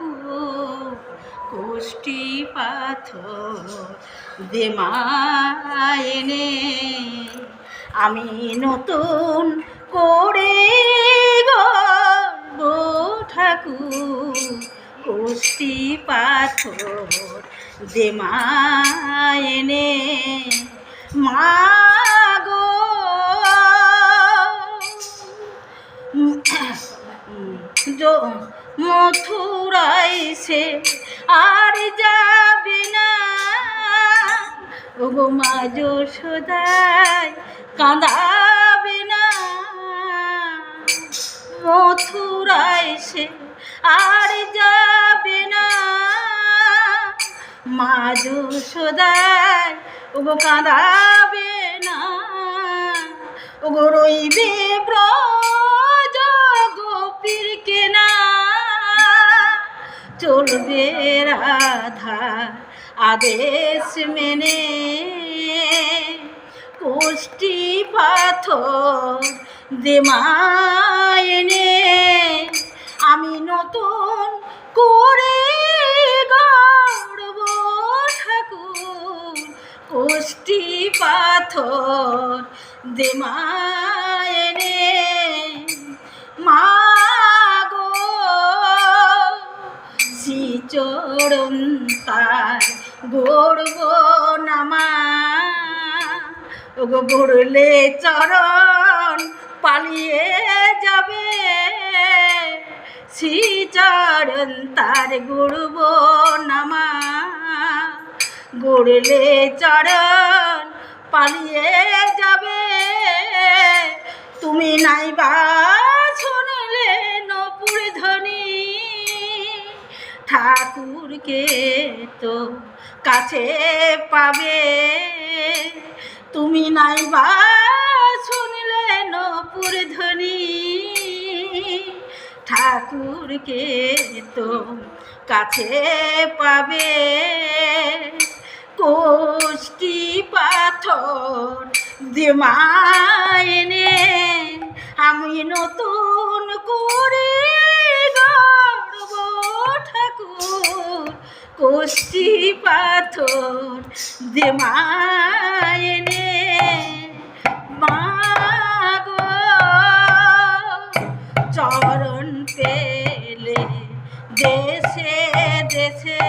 ঠাকুর কোষ্ঠী পাথর দে মা এনে আমি নতুন করে গড়ব ঠাকুর কোষ্ঠী পাথর দে মা এনে মা গো মথুরায় সে আর যাবে না ওগো মা যশোদায় কাঁদাবে না মথুরায় সে আর যাবে না মা যশোদায় ওগো কাঁদাবে না ওগো রইবে ব্রজ গোপীর কেনা চলবে রাধা আদেশ মেনে কোষ্ঠী পাথর দে মা এনে আমি নতুন করে গড়ব ঠাকুর কোষ্ঠী পাথর দে মা এনে মা গো শ্রীচরণ তার গড়ব নামা ওগো গড়লে চরণ পালিয়ে যাবে শ্রীচরণ তার গড়ব নামা গড়লে চরণ পালিয়ে যাবে তুমি নাইবা শুনলে নপুর ধ্বনি ঠাকুরকে তো কাছে পাবে তুমি নাইবা শুনলে নপুর ধ্বনি ঠাকুরকে তো কাছে পাবে কোষ্ঠী পাথর দে মা এনে আমি নতুন করে গড়ব ঠাকুর কোষ্ঠী পাথর দে মা এনে মা গো চরণ পেলে দেশে দেশে